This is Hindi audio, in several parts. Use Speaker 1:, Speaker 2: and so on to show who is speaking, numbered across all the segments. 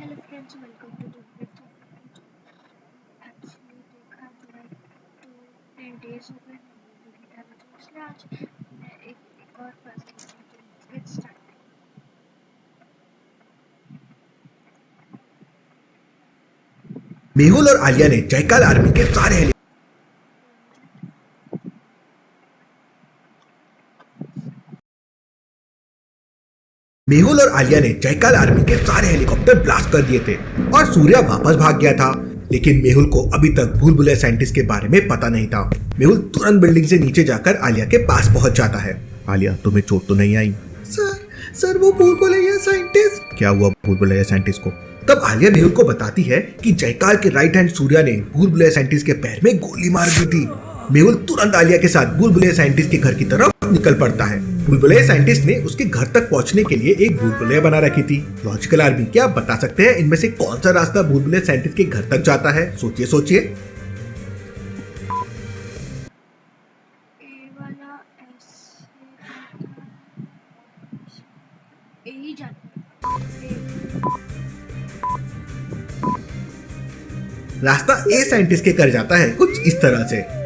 Speaker 1: Hello friends, welcome to the with actually देखा जाए तो 10 डेज हो गए मूवी देखा था, तो इसलिए आज मैं एक और पर्सन गेट स्टार्ट।
Speaker 2: मेहुल और आलिया ने जयकाल आर्मी के सारे मेहुल और आलिया ने जयकाल आर्मी के सारे हेलीकॉप्टर ब्लास्ट कर दिए थे और सूर्या वापस भाग गया था। लेकिन मेहुल को अभी तक भूल भुलैया साइंटिस्ट के बारे में पता नहीं था। मेहुल तुरंत बिल्डिंग से नीचे जाकर आलिया के पास पहुंच जाता है। आलिया, तुम्हें चोट तो नहीं आई? सर वो भूल भुलैया साइंटिस्ट। क्या हुआ भूल भुलैया साइंटिस्ट को? तब आलिया मेहुल को बताती है कि जयकाल के राइट हैंड सूर्या ने भूल भुलैया साइंटिस्ट के पैर में गोली मार दी थी। मेहुल तुरंत आलिया के साथ भूल भुलैया साइंटिस्ट के घर की तरफ निकल पड़ता है। भूल भुलैया साइंटिस्ट ने उसके घर तक पहुंचने के लिए एक भूल भुलैया बना रखी थी। लॉजिकल आर्मी, क्या आप बता सकते हैं इनमें से कौन सा रास्ता भूल भुलैया साइंटिस्ट के घर तक जाता है? सोचिए सोचिए।
Speaker 1: ए वाला ऐसे यही जाता है।
Speaker 2: रास्ता ए साइंटिस्ट के घर जाता है कुछ इस तरह से।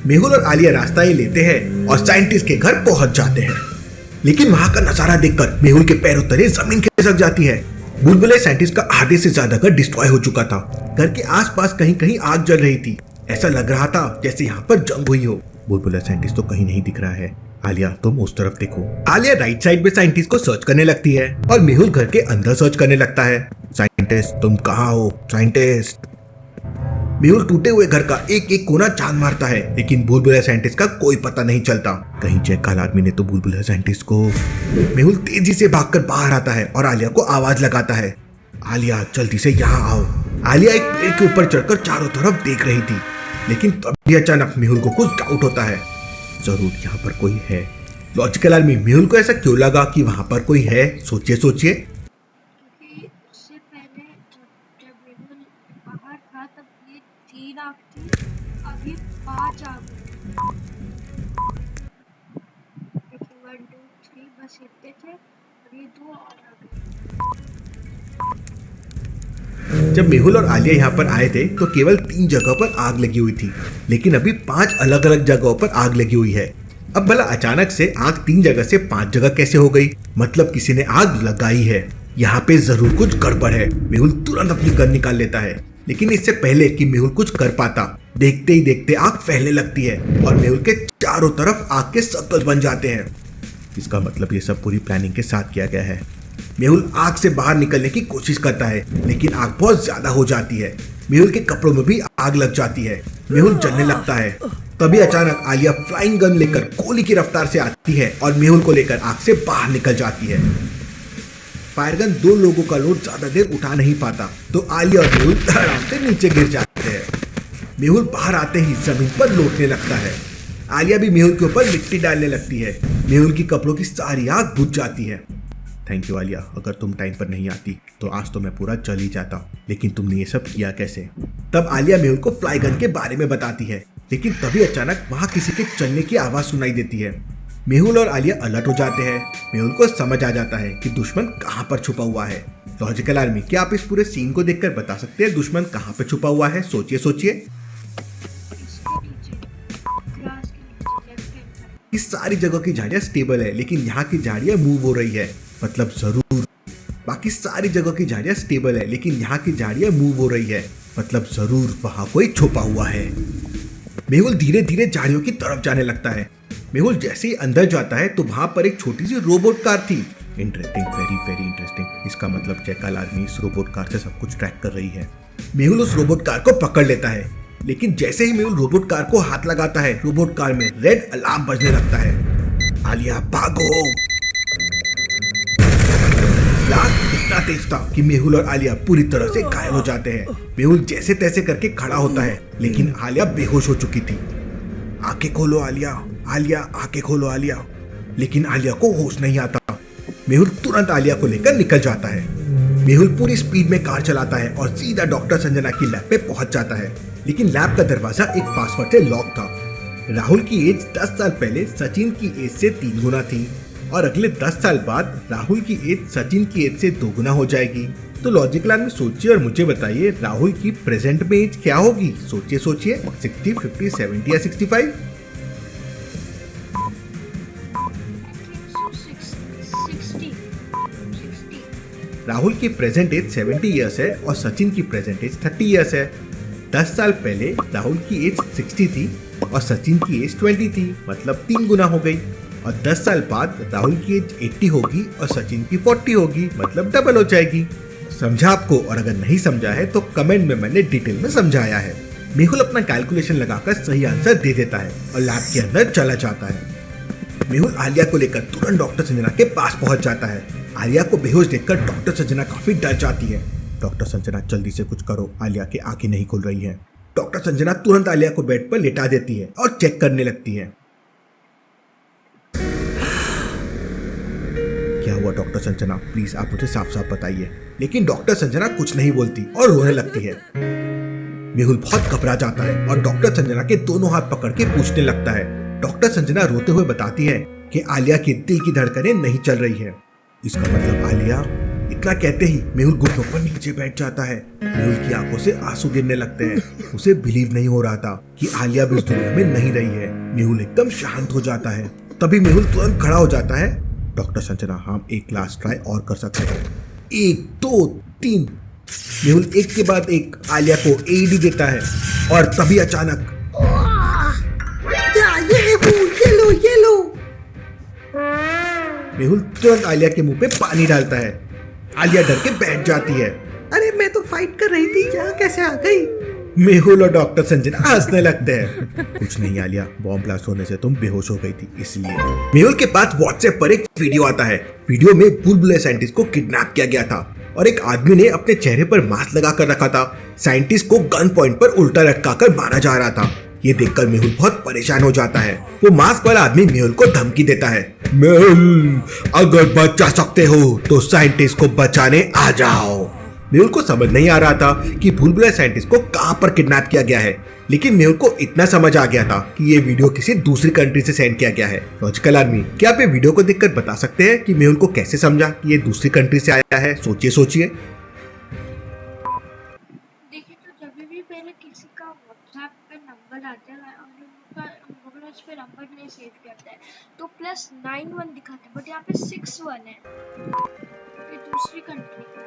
Speaker 2: मेहुल और आलिया रास्ता ये लेते हैं और साइंटिस्ट के घर पहुंच जाते हैं। लेकिन वहां का नजारा देखकर मेहुल के पैरों तले जमीन खिसक जाती है। भूल भुलैया साइंटिस्ट का आधे से ज्यादा घर डिस्ट्रॉय हो चुका था। घर के आसपास कहीं कहीं आग जल रही थी। ऐसा लग रहा था जैसे यहाँ पर जंग हुई हो। भूल भुलैया साइंटिस्ट तो कहीं नहीं दिख रहा है। आलिया, तुम उस तरफ देखो। आलिया राइट साइड में साइंटिस्ट को सर्च करने लगती है और मेहुल घर के अंदर सर्च करने लगता है। साइंटिस्ट, तुम कहाँ हो? साइंटिस्ट। मेहुल टूटे हुए घर का एक एक कोना छान मारता है, लेकिन भूल भुलैया साइंटिस्ट का कोई पता नहीं चलता। कहीं जयकाल आदमी ने तो भूल भुलैया साइंटिस्ट को। मेहुल तेजी से भागकर बाहर आता है और आलिया को आवाज लगाता है। आलिया, जल्दी से यहाँ आओ। आलिया एक पेड़ के ऊपर चढ़कर चारों तरफ देख रही थी, लेकिन तभी अचानक मेहुल को कुछ डाउट होता है। जरूर यहाँ पर कोई है। लॉजिकल आर्मी, मेहुल को ऐसा क्यों लगा कि वहां पर कोई है? सोचिए सोचिए।
Speaker 1: क्योंकि उससे पहले जब मेहुल बाहर था तब ये 3 आंख थी, अभी 5 आ गई। देखिए 1 2 3 बस इतने थे, अभी 2 और आ गए।
Speaker 2: जब मेहुल और आलिया यहाँ पर आए थे तो केवल 3 जगह पर आग लगी हुई थी, लेकिन अभी 5 अलग अलग जगहों पर आग लगी हुई है। अब भला अचानक से आग 3 जगह से 5 जगह कैसे हो गई? मतलब किसी ने आग लगाई है। यहाँ पे जरूर कुछ गड़बड़ है। मेहुल तुरंत अपनी गन निकाल लेता है, लेकिन इससे पहले कि मेहुल कुछ कर पाता, देखते ही देखते आग फैलने लगती है और मेहुल के चारों तरफ आग के सर्कल बन जाते हैं। इसका मतलब ये सब पूरी प्लानिंग के साथ किया गया है। मेहुल आग से बाहर निकलने की कोशिश करता है, लेकिन आग बहुत ज्यादा हो जाती है। मेहुल के कपड़ों में भी आग लग जाती है। मेहुल जलने लगता है। तभी अचानक आलिया फ्लाइंग गन लेकर गोली की रफ्तार से आती है और मेहुल को लेकर आग से बाहर निकल जाती है। फायरगन 2 लोगों का लोड ज्यादा देर उठा नहीं पाता, तो आलिया और मेहुल आराम से नीचे गिर जाते हैं। मेहुल बाहर आते ही जमीन पर लौटने लगता है। आलिया भी मेहुल के ऊपर मिट्टी डालने लगती है। मेहुल की कपड़ों की सारी आग बुझ जाती है। थैंक यू आलिया, अगर तुम टाइम पर नहीं आती तो आज तो मैं पूरा जल ही जाता। लेकिन तुमने ये सब किया कैसे? तब आलिया मेहुल को फ्लाई गन के बारे में बताती है, लेकिन तभी अचानक वहां किसी के चलने की आवाज सुनाई देती है। मेहुल और आलिया अलर्ट हो जाते हैं। मेहुल को समझ आ जाता है कि दुश्मन कहां पर छुपा हुआ है। लॉजिकल आर्मी, क्या आप इस पूरे सीन को देखकर बता सकते हैं दुश्मन कहां पर छुपा हुआ है? सोचिए सोचिए। इस सारी जगह की झाड़ियां स्टेबल है, लेकिन यहाँ की झाड़ियां मूव हो रही है। मतलब जरूर बाकी सारी जगह की झाड़ियां स्टेबल है, लेकिन यहाँ की झाड़ियां मूव हो रही है। मतलब जरूर वहां कोई छुपा हुआ है। मेहुल धीरे धीरे झाड़ियों की तरफ जाने लगता है। मेहुल जैसे ही अंदर जाता है तो वहां पर एक छोटी सी रोबोट कार थी। Interesting, very very interesting. इसका मतलब जयकाल आर्मी इस रोबोट कार से सब कुछ ट्रैक कर रही है। मेहुल उस रोबोट कार को पकड़ लेता है, लेकिन जैसे ही मेहुल रोबोट कार को हाथ लगाता है, रोबोट कार में रेड अलार्म बजने लगता है। आलिया, भागो। ब्लास्ट इतना तेज था कि मेहुल और आलिया पूरी तरह से घायल हो जाते हैं। मेहुल जैसे तैसे करके खड़ा होता है, लेकिन आलिया बेहोश हो चुकी थी। आंखें खोलो आलिया, आलिया आंखें खोलो आलिया। लेकिन आलिया को होश नहीं आता। मेहुल तुरंत आलिया को लेकर निकल जाता है। मेहुल पूरी स्पीड में कार चलाता है और सीधा डॉक्टर संजना की लैब पे पहुंच जाता है, लेकिन लैब का दरवाजा एक पासवर्ड से लॉक था। राहुल की एज 10 साल पहले सचिन की एज से 3 गुना थी और अगले 10 साल बाद राहुल की एज सचिन की एज से 2 गुना हो जाएगी। तो लॉजिकल आदमी सोचिए और मुझे बताइए राहुल की प्रेजेंट में एज क्या होगी। सोचिए सोचिए 60, 50, 70 या 65। राहुल की प्रेजेंट एज 70 इयर्स है और सचिन की प्रेजेंट एज 30 इयर्स है। 10 साल पहले राहुल की एज 60 थी और सचिन की एज 20 थी, मतलब 3 गुना हो गई। और 10 साल बाद राहुल की एज 80 होगी और सचिन की 40 होगी, मतलब डबल हो जाएगी। समझा आपको? और अगर नहीं समझा है तो कमेंट में मैंने डिटेल में समझाया है। मेहुल अपना कैलकुलेशन लगाकर सही आंसर दे देता है और लैब के अंदर चला जाता है। मेहुल आलिया को लेकर तुरंत डॉक्टर संजना के पास पहुंच जाता है। आलिया को बेहोश देखकर डॉक्टर संजना काफी डर जाती है। डॉक्टर संजना जल्दी से कुछ करो, आलिया की आंखें नहीं खुल रही हैं। डॉक्टर संजना तुरंत आलिया को बेड पर लेटा देती है और चेक करने लगती है। क्या हुआ डॉक्टर संजना, प्लीज आप मुझे साफ साफ बताइए। लेकिन डॉक्टर संजना कुछ नहीं बोलती और रोने लगती है। मेहुल बहुत घबरा जाता है और डॉक्टर संजना के दोनों हाथ पकड़ के पूछने लगता है। डॉक्टर संजना रोते हुए बताती है कि आलिया की दिल की धड़कनें नहीं चल रही है। इसका मतलब आलिया। इतना कहते ही मेहुल घुटनों पर नीचे बैठ जाता है। मेहुल की आंखों से आंसू गिरने लगते हैं। उसे बिलीव नहीं हो रहा था कि आलिया भी इस दुनिया में नहीं रही है। मेहुल एकदम शांत हो जाता है। तभी मेहुल तुरंत खड़ा हो जाता है। डॉक्टर संजना, हम एक लास्ट ट्राई और कर सकते हैं। 1, 2, 3। मेहुल एक के बाद एक आलिया को एडी देता है और तभी अचानक ये लो। मेहुल तुरंत आलिया के मुंह पे पानी डालता है। आलिया डर के बैठ जाती है। अरे मैं तो फाइट कर रही थी, यहाँ कैसे आ गई? मेहुल और डॉक्टर संजना हंसने लगते हैं। कुछ नहीं आलिया, बॉम्ब ब्लास्ट होने से तुम बेहोश हो गई थी इसलिए। मेहुल के पास व्हाट्सएप पर एक वीडियो आता है। वीडियो में बुलबुले साइंटिस्ट को किडनैप किया गया था और एक आदमी ने अपने चेहरे पर मास्क लगा कर रखा था। साइंटिस्ट को गन पॉइंट पर उल्टा लटका कर मारा जा रहा था। ये देखकर मेहुल बहुत परेशान हो जाता है। वो मास्क वाला आदमी मेहुल को धमकी देता है। मेहुल, अगर बचा सकते हो तो साइंटिस्ट को बचाने आ जाओ। मेहुल को समझ नहीं आ रहा था कि बुलबुले साइंटिस्ट को कहां पर किडनैप किया गया है, लेकिन मेहुल को इतना समझ आ गया था कि ये वीडियो किसी दूसरी कंट्री से सेंड किया गया है। लॉजिकल आदमी, क्या आप ये वीडियो को देखकर बता सकते हैं कि मेहुल को कैसे समझा कि ये दूसरी कंट्री से आया है? सोचिए सोचिए।
Speaker 1: देखिए, तो जब भी पहले किसी का व्हाट्सएप पे नंबर आता है और उनका उस पे नंबर नहीं सेव करता है तो +91 दिखाता है, बट यहाँ पे 61 है। ये दूसरी कंट्री का है।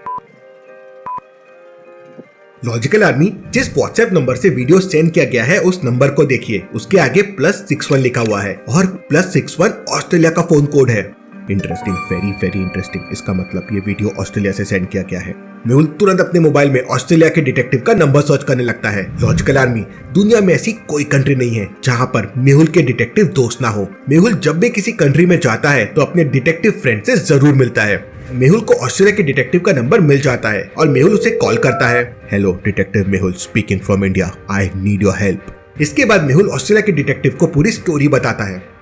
Speaker 2: लॉजिकल आदमी, जिस व्हाट्सएप नंबर से वीडियो सेंड किया गया है उस नंबर को देखिए। उसके आगे +61 लिखा हुआ है और +61 ऑस्ट्रेलिया का फोन कोड है। Interesting, very very interesting. इसका मतलब ये वीडियो ऑस्ट्रेलिया से सेंड किया गया है। मेहुल तुरंत अपने मोबाइल में ऑस्ट्रेलिया के डिटेक्टिव का नंबर सर्च करने लगता है। लॉजिकल आर्मी, दुनिया में ऐसी कोई कंट्री नहीं है जहां पर मेहुल के डिटेक्टिव दोस्त ना हो। मेहुल जब भी किसी कंट्री में जाता है तो अपने डिटेक्टिव फ्रेंड से जरूर मिलता है। मेहुल को ऑस्ट्रेलिया के डिटेक्टिव का नंबर मिल जाता है और मेहुल उसे कॉल करता है। Hello detective Mehul speaking from India, I need your help. इसके बाद मेहुल ऑस्ट्रेलिया के डिटेक्टिव को पूरी स्टोरी बताता है।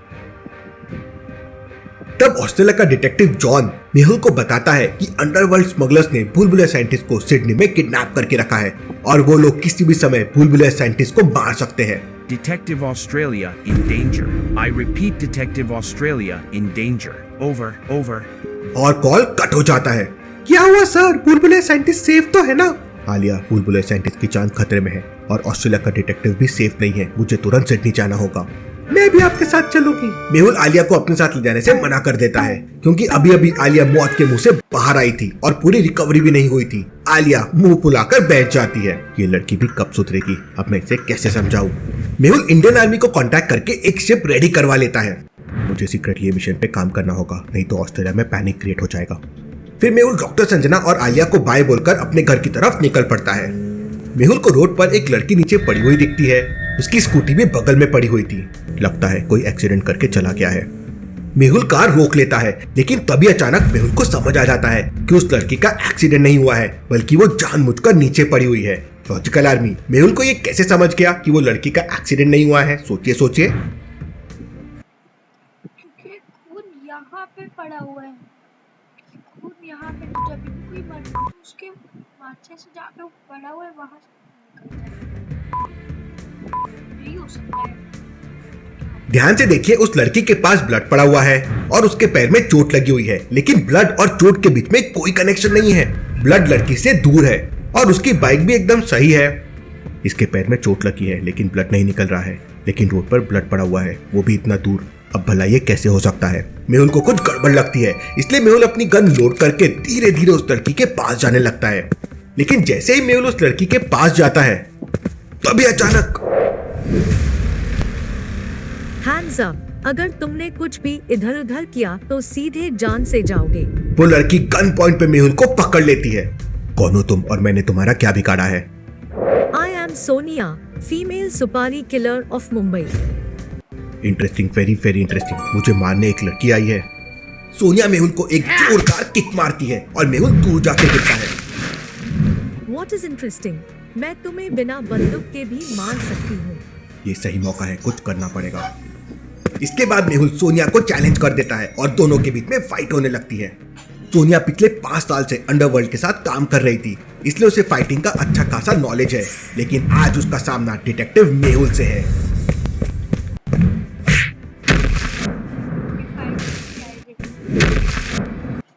Speaker 2: तब ऑस्ट्रेलिया का डिटेक्टिव जॉन मेहुल को बताता है कि अंडरवर्ल्ड स्मगलर्स ने बुलबुले साइंटिस्ट को सिडनी में किडनैप करके रखा है और वो लोग किसी भी समय बुलबुले साइंटिस्ट को मार सकते हैं।
Speaker 3: Detective Australia in danger. I repeat, Detective Australia in danger. Over, over.
Speaker 2: और कॉल कट हो जाता है। क्या हुआ सर, बुलबुले साइंटिस्ट सेफ तो है ना? आलिया, बुलबुले साइंटिस्ट की जान खतरे में है और ऑस्ट्रेलिया का डिटेक्टिव भी सेफ नहीं है। मुझे तुरंत सिडनी जाना होगा। मैं भी आपके साथ चलूंगी। मेहुल आलिया को अपने साथ ले जाने से मना कर देता है क्योंकि अभी अभी आलिया मौत के मुंह से बाहर आई थी और पूरी रिकवरी भी नहीं हुई थी। आलिया मुंह फुलाकर बैठ जाती है। ये लड़की भी कब सुधरेगी, अब मैं इसे कैसे समझाऊं? मेहुल इंडियन आर्मी को कांटेक्ट करके एक शिप रेडी करवा लेता है। मुझे सीक्रेटली मिशन पे काम करना होगा, नहीं तो ऑस्ट्रेलिया में पैनिक क्रिएट हो जाएगा। फिर मेहुल डॉक्टर संजना और आलिया को बाय बोलकर अपने घर की तरफ निकल पड़ता है। मेहुल को रोड पर एक लड़की नीचे पड़ी हुई दिखती है। उसकी स्कूटी भी बगल में पड़ी हुई थी। लगता है कोई एक्सीडेंट करके चला गया है। मेहुल कार रोक लेता है, लेकिन तभी अचानक मेहुल को समझ आ जाता है कि उस लड़की का एक्सीडेंट नहीं हुआ है, बल्कि वो जानबूझकर नीचे पड़ी हुई है। लॉजिकल आर्मी, मेहुल को ये कैसे समझ गया कि वो लड़की का एक्सीडेंट नहीं हुआ है? सोचिए सोचिए।
Speaker 1: क्योंकि खून यहाँ पे पड़ा हुआ है। खून यहाँ पे, तो जब भी कोई मरता है उसके माथे से जहाँ पे वो पड़ा हुआ है वहां से निकलता है। यही हो सकता है।
Speaker 2: ध्यान से देखिए, उस लड़की के पास ब्लड पड़ा हुआ है और उसके पैर में चोट लगी हुई है, लेकिन ब्लड और चोट के बीच में कोई कनेक्शन नहीं है। ब्लड लड़की से दूर है और उसकी बाइक भी एकदम सही है। इसके पैर में चोट लगी है लेकिन ब्लड नहीं निकल रहा है, लेकिन रोड पर ब्लड पड़ा हुआ है, वो भी इतना दूर। अब भला ये कैसे हो सकता है? मेहुल को कुछ गड़बड़ लगती है, इसलिए मेहुल अपनी गन लोड करके धीरे धीरे उस लड़की के पास जाने लगता है। लेकिन जैसे ही मेहुल उस लड़की के पास जाता है तभी अचानक
Speaker 4: हैंड्स अप, अगर तुमने कुछ भी इधर उधर किया तो सीधे जान से जाओगे।
Speaker 2: वो लड़की गन पॉइंट पे मेहुल को पकड़ लेती है। कौन हो तुम और मैंने तुम्हारा क्या बिगाड़ा है?
Speaker 4: आई एम सोनिया, फीमेल सुपारी killer of Mumbai.
Speaker 2: Interesting, very very interesting. मुझे मारने एक लड़की आई है। सोनिया मेहुल को एक जोरदार किक मारती है और मेहुल दूर जाके गिरता है।
Speaker 4: What is interesting? मैं तुम्हें बिना बंदूक के भी मार सकती हूँ।
Speaker 2: ये सही मौका है, कुछ करना पड़ेगा। इसके बाद मेहुल सोनिया को चैलेंज कर देता है और दोनों के बीच में फाइट होने लगती है। सोनिया पिछले 5 साल से अंडरवर्ल्ड के साथ काम कर रही थी, इसलिए उसे फाइटिंग का अच्छा खासा नॉलेज है, लेकिन आज उसका सामना डिटेक्टिव मेहुल से है।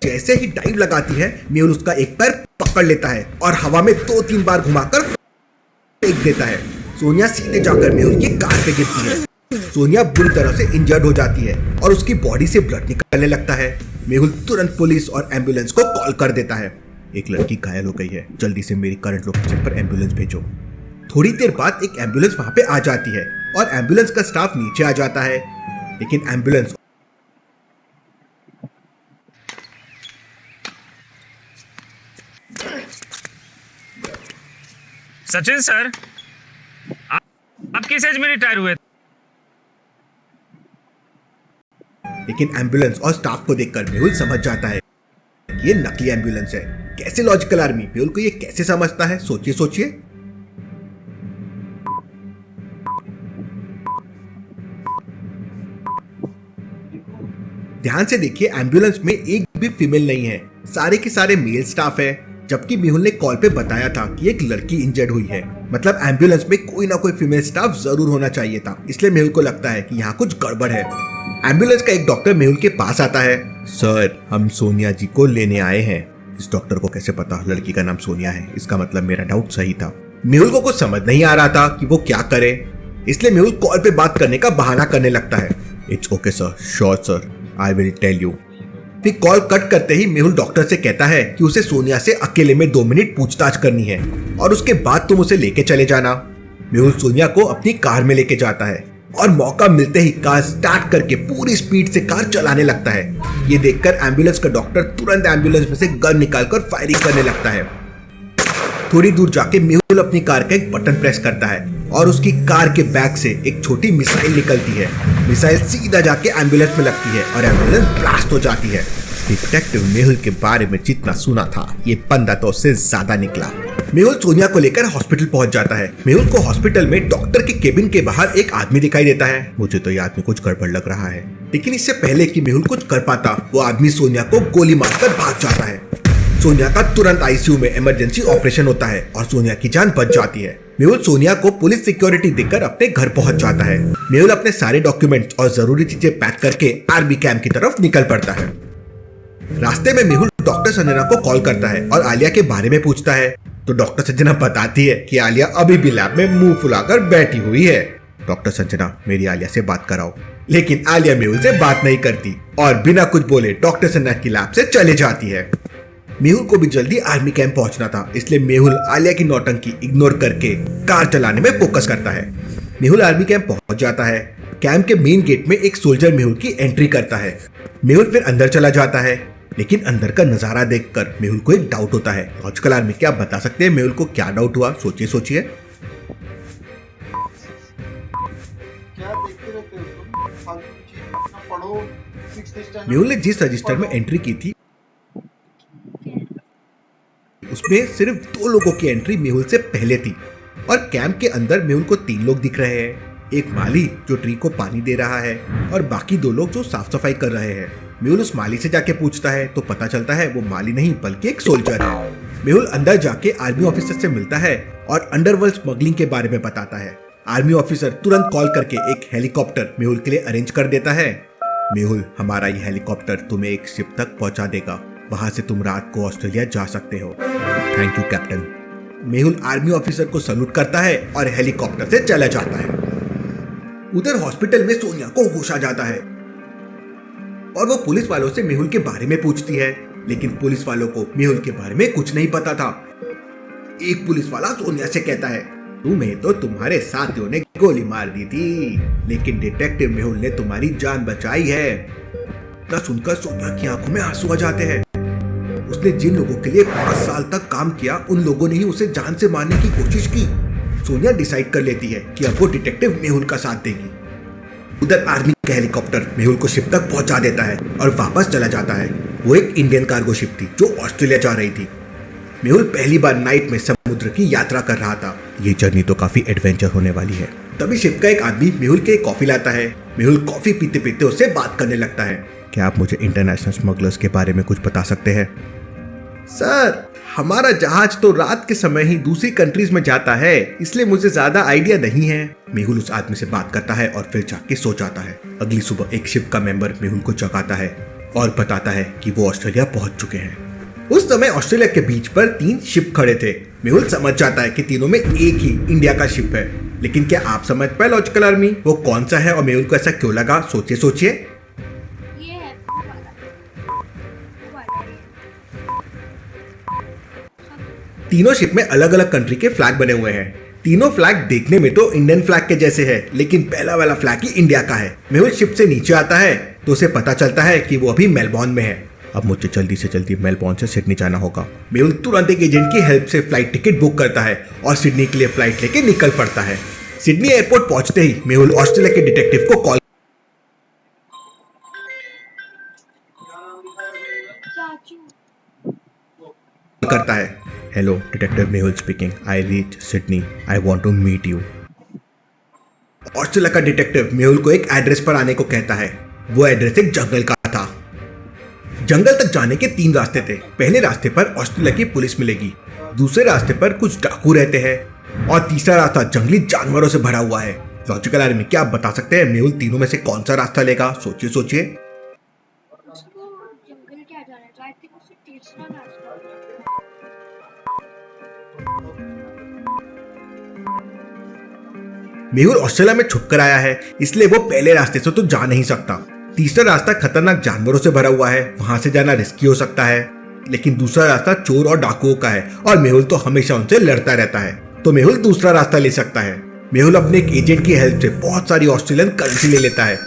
Speaker 2: जैसे ही डाइव लगाती है मेहुल उसका एक पैर पकड़ लेता है और हवा में 2-3 बार घुमाकर फेंक देता है। सोनिया सीधे जाकर मेहुल की कार पे गिरती है। सोनिया बुरी तरह से इंजर्ड हो जाती है और उसकी बॉडी से ब्लड निकलने लगता है। मेहुल तुरंत पुलिस और एम्बुलेंस को कॉल कर देता है। एक लड़की घायल हो गई है, जल्दी से मेरी करंट लोकेशन पर एम्बुलेंस भेजो। थोड़ी देर बाद एक एम्बुलेंस वहां पे आ जाती है और एम्बुलेंस का स्टाफ नीचे आ जाता है, लेकिन एम्बुलेंस
Speaker 5: सचिन सर, आप किस एज में रिटायर हुए?
Speaker 2: और स्टाफ को देखकर मेहुल समझ जाता है कि ये नकली एम्बुलेंस है। कैसे लॉजिकल आर्मी मेहुल को ये कैसे समझता है? सोचिए सोचिए। ध्यान से देखिए, एम्बुलेंस में एक भी फीमेल नहीं है, सारे के सारे मेल स्टाफ है। जबकि मेहुल ने कॉल पे बताया था कि एक लड़की इंजर्ड हुई है, मतलब एम्बुलेंस में कोई ना कोई फीमेल स्टाफ जरूर होना चाहिए था। इसलिए मेहुल को लगता है कि यहाँ कुछ गड़बड़ है। एम्बुलेंस का एक डॉक्टर मेहुल के पास आता है। सर, हम सोनिया जी को लेने आए हैं। इस डॉक्टर को कैसे पता लड़की का नाम सोनिया है? इसका मतलब मेरा डाउट सही था। मेहुल को कुछ समझ नहीं आ रहा था कि वो क्या करे, इसलिए मेहुल कॉल पे बात करने का बहाना करने लगता है। It's okay sir, sure sir, I will tell you. फिर कॉल कट करते ही मेहुल डॉक्टर से कहता है कि उसे सोनिया से अकेले में 2 मिनट पूछताछ करनी है और उसके बाद तुम उसे लेके चले जाना। मेहुल सोनिया को अपनी कार में लेके जाता है और मौका मिलते ही कार स्टार्ट करके पूरी स्पीड से कार चलाने लगता है। ये देखकर एम्बुलेंस का डॉक्टर तुरंत एम्बुलेंस में से गन निकालकर फायरिंग करने लगता है। थोड़ी दूर जाके मेहुल अपनी कार का एक बटन प्रेस करता है और उसकी कार के बैक से एक छोटी मिसाइल निकलती है। मिसाइल सीधा जाके एम्बुलेंस में लगती है और एम्बुलेंस ब्लास्ट हो जाती है। डिटेक्टिव मेहुल के बारे में जितना सुना था, ये पंदा तो उससे ज्यादा निकला। मेहुल सोनिया को लेकर हॉस्पिटल पहुंच जाता है। मेहुल को हॉस्पिटल में डॉक्टर के केबिन के बाहर एक आदमी दिखाई देता है। मुझे तो ये आदमी कुछ गड़बड़ लग रहा है, लेकिन इससे पहले कि मेहुल कुछ कर पाता, वो आदमी सोनिया को गोली मारकर भाग जाता है। सोनिया का तुरंत आईसीयू में इमरजेंसी ऑपरेशन होता है और सोनिया की जान बच जाती है। मेहुल सोनिया को पुलिस सिक्योरिटी देकर अपने घर पहुंच जाता है। मेहुल अपने सारे डॉक्यूमेंट्स और जरूरी चीजें पैक करके आर्मी कैंप की तरफ निकल पड़ता है। रास्ते में मेहुल डॉक्टर संजना को कॉल करता है और आलिया के बारे में पूछता है, तो डॉक्टर संजना बताती है कि आलिया अभी भी लैब में मुंह फुलाकर बैठी हुई है। डॉक्टर संजना, मेरी आलिया से बात कराओ। लेकिन आलिया मेहुल से बात नहीं करती और बिना कुछ बोले डॉक्टर संजना की लैब से चले जाती है। मेहुल को भी जल्दी आर्मी कैंप पहुंचना था, इसलिए मेहुल आलिया की नौटंकी इग्नोर करके कार चलाने में फोकस करता है। मेहुल आर्मी कैंप पहुंच जाता है। कैंप के मेन गेट में एक सोल्जर मेहुल की एंट्री करता है। मेहुल फिर अंदर चला जाता है, लेकिन अंदर का नजारा देखकर मेहुल को एक डाउट होता है। लॉजिकल आर्मी, क्या बता सकते हैं मेहुल को क्या डाउट हुआ? सोचिए सोचिए। मेहुल ने जिस रजिस्टर में एंट्री की थी उसमें सिर्फ 2 लोगों की एंट्री मेहुल से पहले थी और कैंप के अंदर मेहुल को 3 लोग दिख रहे हैं। एक माली जो ट्री को पानी दे रहा है और बाकी 2 लोग जो साफ सफाई कर रहे हैं। मेहुल उस माली से जाके पूछता है तो पता चलता है वो माली नहीं बल्कि एक सोल्जर है। मेहुल अंदर जाके आर्मी ऑफिसर से मिलता है और अंडरवर्ल्ड स्मगलिंग के बारे में बताता है। आर्मी ऑफिसर तुरंत कॉल करके एक हेलीकॉप्टर मेहुल के लिए अरेंज कर देता है। मेहुल, हमारा ये हेलीकॉप्टर तुम्हें एक शिप तक पहुंचा देगा, वहां से तुम रात को ऑस्ट्रेलिया जा सकते हो। Thank you captain. Mehul army officer को सल्यूट करता है और हेलीकॉप्टर से चला जाता है। उधर हॉस्पिटल में सोनिया को होश आ जाता है और वो पुलिस वालों से मेहुल के बारे में पूछती है, लेकिन पुलिस वालों को मेहुल के बारे में कुछ नहीं पता था। एक पुलिस वाला सोनिया से कहता है, तुम्हें तो तुम्हारे साथियों ने गोली मार दी थी, लेकिन डिटेक्टिव मेहुल ने तुम्हारी जान बचाई है। इतना सुनकर सोनिया की आंखों में आंसू आ जाते हैं। उसने जिन लोगों के लिए 5 साल तक काम किया, उन लोगों ने ही उसे जान से मारने की कोशिश की। सोनिया डिसाइड कर लेती है कि अब वो डिटेक्टिव मेहुल का साथ देगी। उधर आर्मी का हेलीकॉप्टर मेहुल को शिप तक पहुंचा देता है और वापस चला जाता है। वो एक इंडियन कार्गो शिप थी जो ऑस्ट्रेलिया जा रही थी। मेहुल पहली बार नाइट में समुद्र की यात्रा कर रहा था। ये जर्नी तो काफी एडवेंचर होने वाली है। तभी शिप का एक आदमी मेहुल के कॉफी लाता है। मेहुल कॉफी पीते पीते उससे बात करने लगता है। क्या आप मुझे इंटरनेशनल स्मगलर्स के बारे में कुछ बता सकते हैं? सर, हमारा जहाज तो रात के समय ही दूसरी कंट्रीज में जाता है, इसलिए मुझे ज्यादा आइडिया नहीं है। मेहुल उस आदमी से बात करता है और फिर जाके सो जाता है। अगली सुबह एक शिप का मेंबर मेहुल को जगाता है और बताता है कि वो ऑस्ट्रेलिया पहुंच चुके हैं। उस समय ऑस्ट्रेलिया के बीच पर 3 शिप खड़े थे। मेहुल समझ जाता है कि तीनों में एक ही इंडिया का शिप है, लेकिन क्या आप समझ पाए लॉजिकल आर्मी वो कौन सा है और मेहुल को ऐसा क्यों लगा? सोचिए सोचिए।
Speaker 1: ये है वो वाला ये।
Speaker 2: तीनों शिप में अलग अलग कंट्री के फ्लैग बने हुए हैं। तीनों फ्लैग देखने में तो इंडियन फ्लैग के जैसे है, लेकिन पहला वाला फ्लैग ही इंडिया का है। मेहुल शिप से नीचे आता है तो उसे पता चलता है कि वो अभी मेलबॉर्न में है। अब मुझे जल्दी से जल्दी मेलबॉर्न से सिडनी जाना होगा। मेहुल तुरंत एक एजेंट की हेल्प से फ्लाइट टिकट बुक करता है और सिडनी के लिए फ्लाइट लेके निकल पड़ता है। सिडनी एयरपोर्ट पहुंचते ही मेहुल ऑस्ट्रेलिया के डिटेक्टिव को कॉल
Speaker 1: चाचू
Speaker 2: करता है। Hello, detective Mehul speaking. I reach Sydney. I want to meet you. Australia का डिटेक्टिव मेहुल को एक एड्रेस पर आने को कहता है। वो एड्रेस एक जंगल का था। जंगल तक जाने के 3 रास्ते थे। पहले रास्ते पर ऑस्ट्रेलिया की पुलिस मिलेगी, दूसरे रास्ते पर कुछ डाकू रहते हैं और तीसरा रास्ता जंगली जानवरों से भरा हुआ है। लॉजिकल आर्मी, क्या आप बता सकते हैं मेहुल तीनों में से कौन सा रास्ता लेगा? सोचिए सोचिए।
Speaker 1: उसको जंगल क्या जाना है, आई थिंक उसे तीसरा रास्ता होगा।
Speaker 2: मेहुल ऑस्ट्रेलिया में छुपकर आया है, इसलिए वो पहले रास्ते से तो जा नहीं सकता। तीसरा रास्ता खतरनाक जानवरों से भरा हुआ है, वहां से जाना रिस्की हो सकता है। लेकिन दूसरा रास्ता चोर और डाकुओं का है और मेहुल तो हमेशा उनसे लड़ता रहता है, तो मेहुल दूसरा रास्ता ले सकता है। मेहुल अपने एक एजेंट की हेल्प से बहुत सारी ऑस्ट्रेलियन करेंसी ले लेता है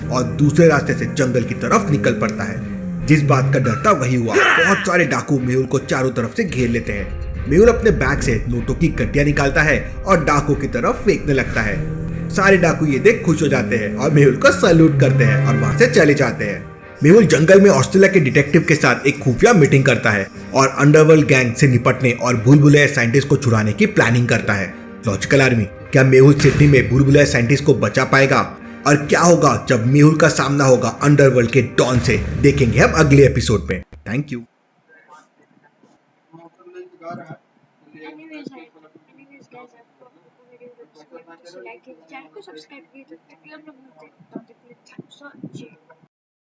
Speaker 2: और दूसरे रास्ते से जंगल की तरफ निकल पड़ता है। जिस बात का डर था वही हुआ। बहुत सारे डाकू मेहुल को चारों तरफ से घेर लेते हैं। मेहुल अपने बैग से नोटों की गड्डियां निकालता है और डाकू की तरफ फेंकने लगता है। सारे डाकू ये देख खुश हो जाते हैं और मेहुल को सैल्यूट करते हैं और वहां से चले जाते हैं। मेहुल जंगल में ऑस्ट्रेलिया के डिटेक्टिव के साथ एक खुफिया मीटिंग करता है और अंडरवर्ल्ड गैंग से निपटने और भूल भुलैया साइंटिस्ट को छुड़ाने की प्लानिंग करता है। लॉजिकल आर्मी, क्या मेहुल सिडनी में भूल भुलैया साइंटिस्ट को बचा पाएगा? और क्या होगा जब मेहुल का सामना होगा अंडरवर्ल्ड के डॉन से? देखेंगे हम अगले एपिसोड में। Thank you.
Speaker 1: एनीवेज गाइस, आपको वीडियो अच्छी लगी तो लाइक कीजिए, चैनल को सब्सक्राइब कीजिए। तब तक के लिए हम लोग मिलते हैं। तब तक के लिए थैंक्स फॉर वाचिंग।